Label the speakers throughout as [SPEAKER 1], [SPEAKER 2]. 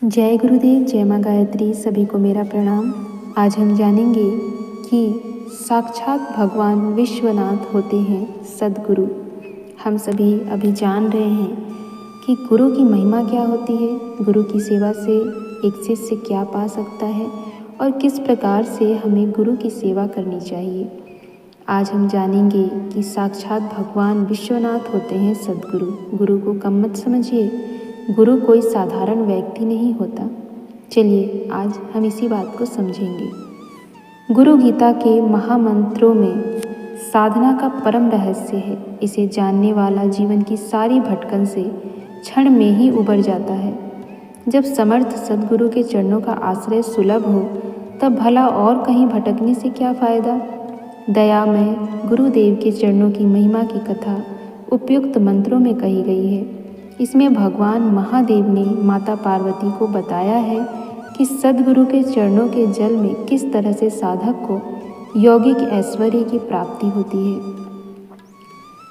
[SPEAKER 1] जय गुरुदेव, जय माँ गायत्री। सभी को मेरा प्रणाम। आज हम जानेंगे कि साक्षात भगवान विश्वनाथ होते हैं सद्गुरु। हम सभी अभी जान रहे हैं कि गुरु की महिमा क्या होती है, गुरु की सेवा से एक शिष्य क्या पा सकता है और किस प्रकार से हमें गुरु की सेवा करनी चाहिए। आज हम जानेंगे कि साक्षात भगवान विश्वनाथ होते हैं सद्गुरु। गुरु को कम मत समझिए, गुरु कोई साधारण व्यक्ति नहीं होता। चलिए आज हम इसी बात को समझेंगे। गुरु गीता के महामंत्रों में साधना का परम रहस्य है। इसे जानने वाला जीवन की सारी भटकन से क्षण में ही उबर जाता है। जब समर्थ सद्गुरु के चरणों का आश्रय सुलभ हो, तब भला और कहीं भटकने से क्या फायदा। दयामय गुरुदेव के चरणों की महिमा की कथा उपयुक्त मंत्रों में कही गई है। इसमें भगवान महादेव ने माता पार्वती को बताया है कि सद्गुरु के चरणों के जल में किस तरह से साधक को यौगिक ऐश्वर्य की प्राप्ति होती है,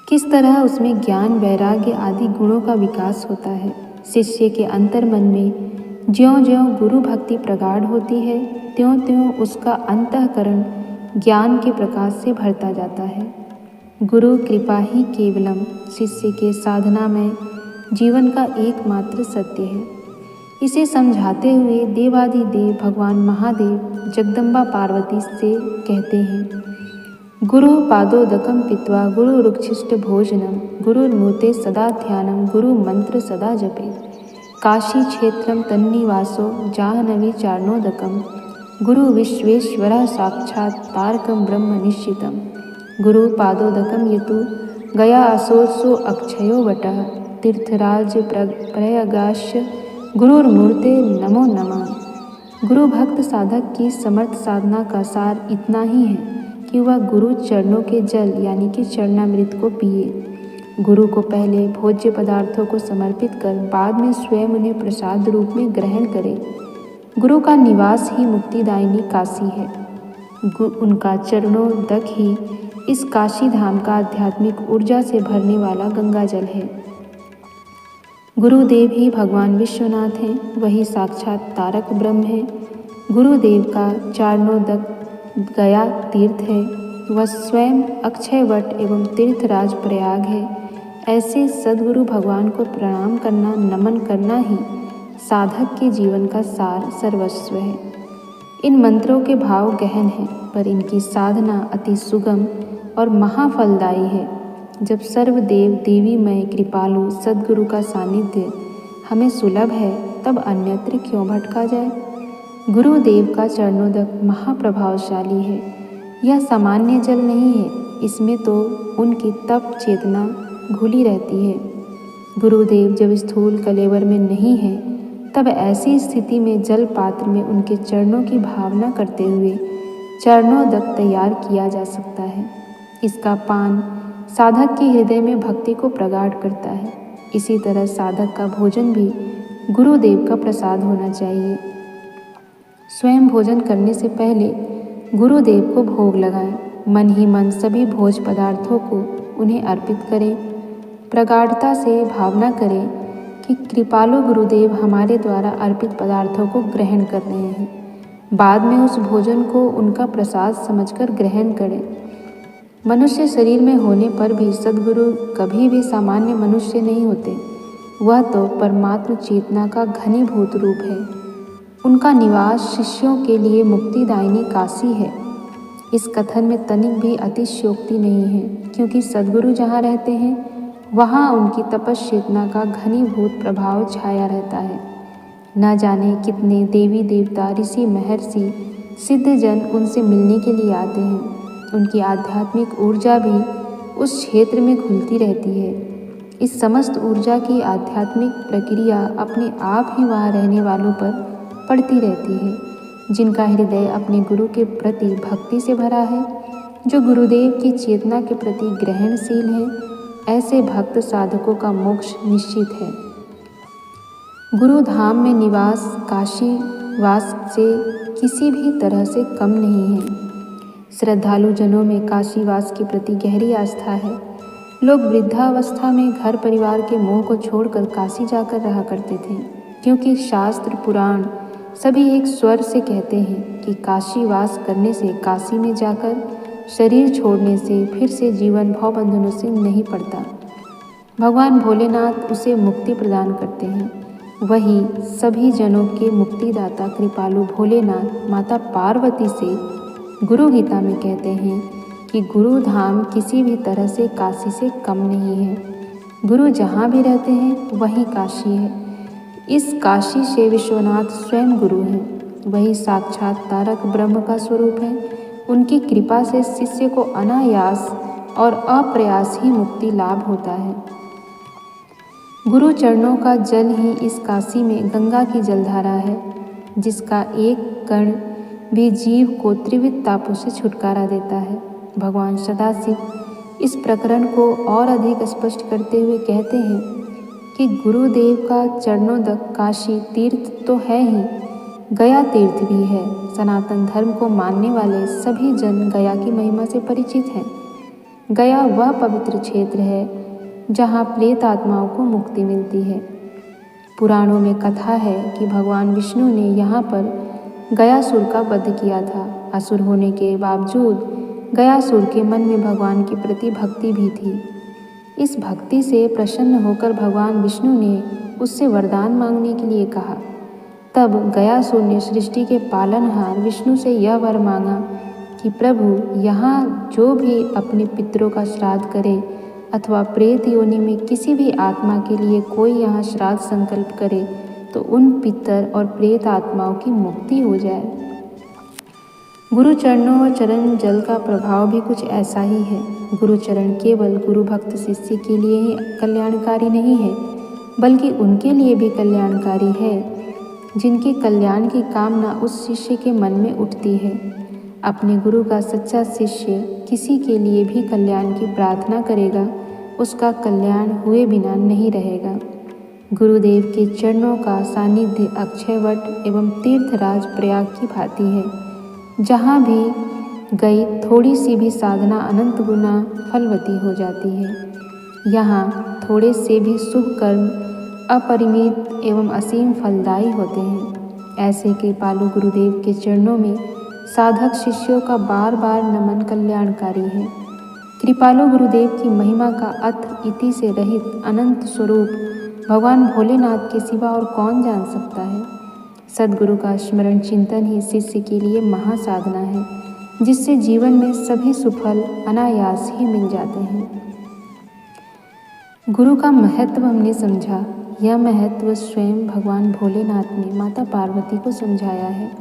[SPEAKER 1] किस तरह उसमें ज्ञान, वैराग्य आदि गुणों का विकास होता है। शिष्य के अंतर्मन में ज्यों-ज्यों गुरु भक्ति प्रगाढ़ होती है, त्यों-त्यों उसका अंतःकरण ज्ञान के प्रकाश से भरता जाता है। गुरु कृपा ही केवलम शिष्य के साधना में जीवन का एकमात्र सत्य है। इसे समझाते हुए देवादिदेव भगवान महादेव जगदम्बा पार्वती से कहते हैं, गुरु पादोदकम पित्वा गुरु रुक्षिष्ट भोजनम गुरुर्मूर्ते सदा ध्यानम गुरु मंत्र सदा जपे काशी क्षेत्रम तन्निवासो जाह्नवी चारणोदकम गुरु विश्वेश्वरः साक्षात् तारकं ब्रह्म निश्चितम गुरु पादोदकम यतु गया असोसो अक्षयो वटः तीर्थराज प्रयागाश्य गुरुर्मूर्ते नमो नमः। गुरु भक्त साधक की समर्थ साधना का सार इतना ही है कि वह गुरु चरणों के जल यानी कि चरणामृत को पिए। गुरु को पहले भोज्य पदार्थों को समर्पित कर बाद में स्वयं उन्हें प्रसाद रूप में ग्रहण करे। गुरु का निवास ही मुक्तिदायिनी काशी है। उनका चरणों तक ही इस काशी धाम का आध्यात्मिक ऊर्जा से भरने वाला गंगा जल है। गुरुदेव ही भगवान विश्वनाथ हैं, वही साक्षात तारक ब्रह्म है। गुरुदेव का चारणोदक गया तीर्थ है, वह स्वयं अक्षय वट एवं तीर्थराज प्रयाग है। ऐसे सद्गुरु भगवान को प्रणाम करना, नमन करना ही साधक के जीवन का सार सर्वस्व है। इन मंत्रों के भाव गहन हैं, पर इनकी साधना अति सुगम और महाफलदायी है। जब सर्वदेव देवीमय कृपालु सद्गुरु का सानिध्य हमें सुलभ है, तब अन्यत्र क्यों भटका जाए। गुरुदेव का चरणोदक महाप्रभावशाली है। यह सामान्य जल नहीं है, इसमें तो उनकी तप चेतना घुली रहती है। गुरुदेव जब स्थूल कलेवर में नहीं है, तब ऐसी स्थिति में जल पात्र में उनके चरणों की भावना करते हुए चरणोदक तैयार किया जा सकता है। इसका पान साधक के हृदय में भक्ति को प्रगाढ़ करता है। इसी तरह साधक का भोजन भी गुरुदेव का प्रसाद होना चाहिए। स्वयं भोजन करने से पहले गुरुदेव को भोग लगाएं। मन ही मन सभी भोज पदार्थों को उन्हें अर्पित करें। प्रगाढ़ता से भावना करें कि कृपालु गुरुदेव हमारे द्वारा अर्पित पदार्थों को ग्रहण कर रहे हैं। बाद में उस भोजन को उनका प्रसाद समझकर ग्रहण करें। मनुष्य शरीर में होने पर भी सद्गुरु कभी भी सामान्य मनुष्य नहीं होते। वह तो परमात्म चेतना का घनीभूत रूप है। उनका निवास शिष्यों के लिए मुक्तिदायिनी काशी है। इस कथन में तनिक भी अतिशयोक्ति नहीं है, क्योंकि सद्गुरु जहाँ रहते हैं वहाँ उनकी तपश्चेतना का घनीभूत प्रभाव छाया रहता है। न जाने कितने देवी देवता, ऋषि, महर्षि, सिद्धजन उनसे मिलने के लिए आते हैं। उनकी आध्यात्मिक ऊर्जा भी उस क्षेत्र में घुलती रहती है। इस समस्त ऊर्जा की आध्यात्मिक प्रक्रिया अपने आप ही वहाँ रहने वालों पर पड़ती रहती है, जिनका हृदय अपने गुरु के प्रति भक्ति से भरा है, जो गुरुदेव की चेतना के प्रति ग्रहणशील है। ऐसे भक्त साधकों का मोक्ष निश्चित है। गुरु धाम में निवास काशी वास से किसी भी तरह से कम नहीं है। श्रद्धालु जनों में काशीवास के प्रति गहरी आस्था है। लोग वृद्धावस्था में घर परिवार के मोह को छोड़कर काशी जाकर रहा करते थे। क्योंकि शास्त्र पुराण सभी एक स्वर से कहते हैं कि काशीवास करने से, काशी में जाकर शरीर छोड़ने से फिर से जीवन भवबंधनों से नहीं पड़ता। भगवान भोलेनाथ उसे मुक्ति प्रदान करते हैं। वही सभी जनों के मुक्तिदाता कृपालु भोलेनाथ माता पार्वती से गुरु गीता में कहते हैं कि गुरु धाम किसी भी तरह से काशी से कम नहीं है। गुरु जहाँ भी रहते हैं वही काशी है। इस काशी से विश्वनाथ स्वयं गुरु हैं। वही साक्षात तारक ब्रह्म का स्वरूप है। उनकी कृपा से शिष्य को अनायास और अप्रयास ही मुक्ति लाभ होता है। गुरु चरणों का जल ही इस काशी में गंगा की जलधारा है, जिसका एक कण भी जीव को त्रिविध तापों से छुटकारा देता है। भगवान सदाशिव इस प्रकरण को और अधिक स्पष्ट करते हुए कहते हैं कि गुरुदेव का चरणोदक काशी तीर्थ तो है ही, गया तीर्थ भी है। सनातन धर्म को मानने वाले सभी जन गया की महिमा से परिचित हैं। गया वह पवित्र क्षेत्र है जहाँ प्रेत आत्माओं को मुक्ति मिलती है। पुराणों में कथा है कि भगवान विष्णु ने यहाँ पर गयासुर का वध किया था। असुर होने के बावजूद गयासुर के मन में भगवान के प्रति भक्ति भी थी। इस भक्ति से प्रसन्न होकर भगवान विष्णु ने उससे वरदान मांगने के लिए कहा। तब गयासुर ने सृष्टि के पालनहार विष्णु से यह वर मांगा कि प्रभु, यहाँ जो भी अपने पितरों का श्राद्ध करे अथवा प्रेत योनि में किसी भी आत्मा के लिए कोई यहाँ श्राद्ध संकल्प करे तो उन पितर और प्रेत आत्माओं की मुक्ति हो जाए। गुरु चरणों और चरण जल का प्रभाव भी कुछ ऐसा ही है। गुरु चरण केवल गुरु भक्त शिष्य के लिए ही कल्याणकारी नहीं है, बल्कि उनके लिए भी कल्याणकारी है जिनके कल्याण की कामना उस शिष्य के मन में उठती है। अपने गुरु का सच्चा शिष्य किसी के लिए भी कल्याण की प्रार्थना करेगा, उसका कल्याण हुए बिना नहीं रहेगा। गुरुदेव के चरणों का सानिध्य अक्षयवट एवं तीर्थराज प्रयाग की भांति है। जहाँ भी गई थोड़ी सी भी साधना अनंत गुना फलवती हो जाती है। यहाँ थोड़े से भी शुभ कर्म अपरिमित एवं असीम फलदायी होते हैं। ऐसे कृपालु गुरुदेव के चरणों में साधक शिष्यों का बार बार नमन कल्याणकारी है। कृपालु गुरुदेव की महिमा का अथ इति से रहित अनंत स्वरूप भगवान भोलेनाथ के सिवा और कौन जान सकता है। सद्गुरु का स्मरण चिंतन ही शिष्य के लिए महासाधना है, जिससे जीवन में सभी सुफल अनायास ही मिल जाते हैं। गुरु का महत्व हमने समझा। यह महत्व स्वयं भगवान भोलेनाथ ने माता पार्वती को समझाया है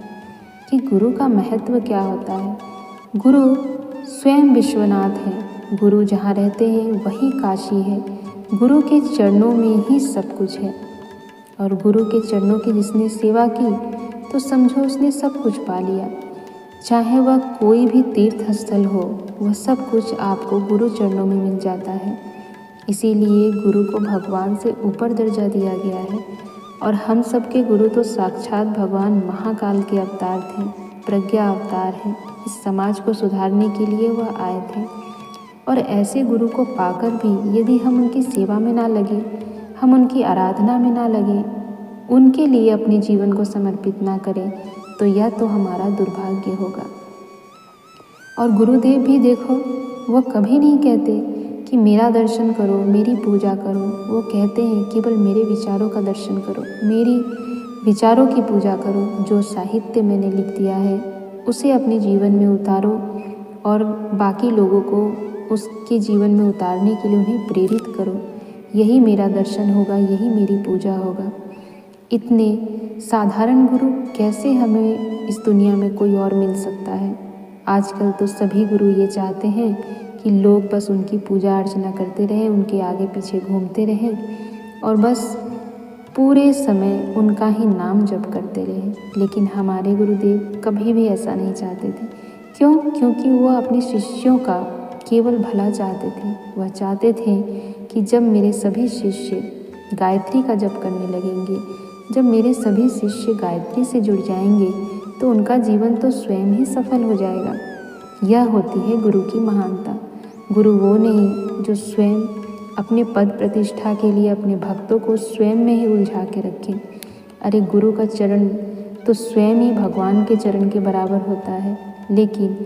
[SPEAKER 1] कि गुरु का महत्व क्या होता है। गुरु स्वयं विश्वनाथ है। गुरु जहाँ रहते हैं वही काशी है। गुरु के चरणों में ही सब कुछ है। और गुरु के चरणों की जिसने सेवा की तो समझो उसने सब कुछ पा लिया। चाहे वह कोई भी तीर्थ स्थल हो, वह सब कुछ आपको गुरु चरणों में मिल जाता है। इसीलिए गुरु को भगवान से ऊपर दर्जा दिया गया है। और हम सबके गुरु तो साक्षात भगवान महाकाल के अवतार थे, प्रज्ञा अवतार हैं। इस समाज को सुधारने के लिए वह आए थे। और ऐसे गुरु को पाकर भी यदि हम उनकी सेवा में ना लगे, हम उनकी आराधना में ना लगे, उनके लिए अपने जीवन को समर्पित ना करें, तो यह तो हमारा दुर्भाग्य होगा। और गुरुदेव भी देखो, वह कभी नहीं कहते कि मेरा दर्शन करो, मेरी पूजा करो। वो कहते हैं केवल मेरे विचारों का दर्शन करो, मेरी विचारों की पूजा करो। जो साहित्य मैंने लिख दिया है उसे अपने जीवन में उतारो और बाकी लोगों को उसके जीवन में उतारने के लिए उन्हें प्रेरित करो। यही मेरा दर्शन होगा, यही मेरी पूजा होगा। इतने साधारण गुरु कैसे हमें इस दुनिया में कोई और मिल सकता है। आजकल तो सभी गुरु ये चाहते हैं कि लोग बस उनकी पूजा अर्चना करते रहें, उनके आगे पीछे घूमते रहें और बस पूरे समय उनका ही नाम जप करते रहें। लेकिन हमारे गुरुदेव कभी भी ऐसा नहीं चाहते थे। क्यों? क्योंकि वह अपने शिष्यों का केवल भला चाहते थे। वह चाहते थे कि जब मेरे सभी शिष्य गायत्री का जप करने लगेंगे, जब मेरे सभी शिष्य गायत्री से जुड़ जाएंगे, तो उनका जीवन तो स्वयं ही सफल हो जाएगा। यह होती है गुरु की महानता। गुरु वो नहीं जो स्वयं अपने पद प्रतिष्ठा के लिए अपने भक्तों को स्वयं में ही उलझा के रखें। अरे गुरु का चरण तो स्वयं ही भगवान के चरण के बराबर होता है, लेकिन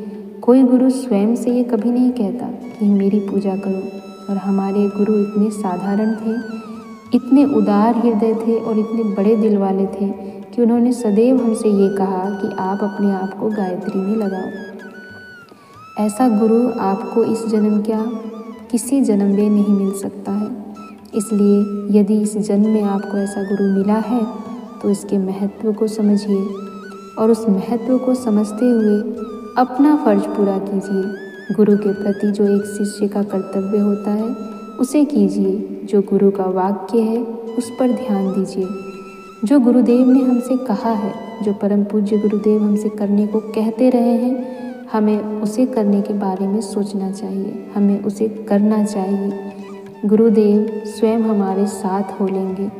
[SPEAKER 1] कोई गुरु स्वयं से ये कभी नहीं कहता कि मेरी पूजा करो। और हमारे गुरु इतने साधारण थे, इतने उदार हृदय थे और इतने बड़े दिल वाले थे कि उन्होंने सदैव हमसे ये कहा कि आप अपने आप को गायत्री में लगाओ। ऐसा गुरु आपको इस जन्म क्या किसी जन्म में नहीं मिल सकता है। इसलिए यदि इस जन्म में आपको ऐसा गुरु मिला है तो इसके महत्व को समझिए और उस महत्व को समझते हुए अपना फर्ज पूरा कीजिए। गुरु के प्रति जो एक शिष्य का कर्तव्य होता है उसे कीजिए। जो गुरु का वाक्य है उस पर ध्यान दीजिए। जो गुरुदेव ने हमसे कहा है, जो परम पूज्य गुरुदेव हमसे करने को कहते रहे हैं, हमें उसे करने के बारे में सोचना चाहिए, हमें उसे करना चाहिए। गुरुदेव स्वयं हमारे साथ हो लेंगे।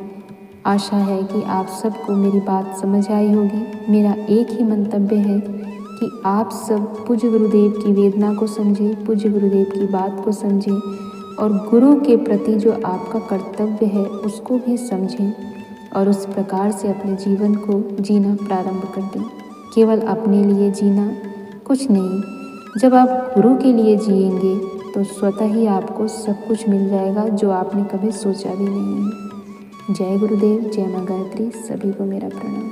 [SPEAKER 1] आशा है कि आप सबको मेरी बात समझ आई होगी। मेरा एक ही मंतव्य है कि आप सब पूज्य गुरुदेव की वेदना को समझें, पूज्य गुरुदेव की बात को समझें और गुरु के प्रति जो आपका कर्तव्य है उसको भी समझें और उस प्रकार से अपने जीवन को जीना प्रारंभ कर दें। केवल अपने लिए जीना कुछ नहीं, जब आप गुरु के लिए जिएंगे तो स्वतः ही आपको सब कुछ मिल जाएगा जो आपने कभी सोचा भी नहीं है। जय गुरुदेव, जय माँ गायत्री, सभी को मेरा प्रणाम।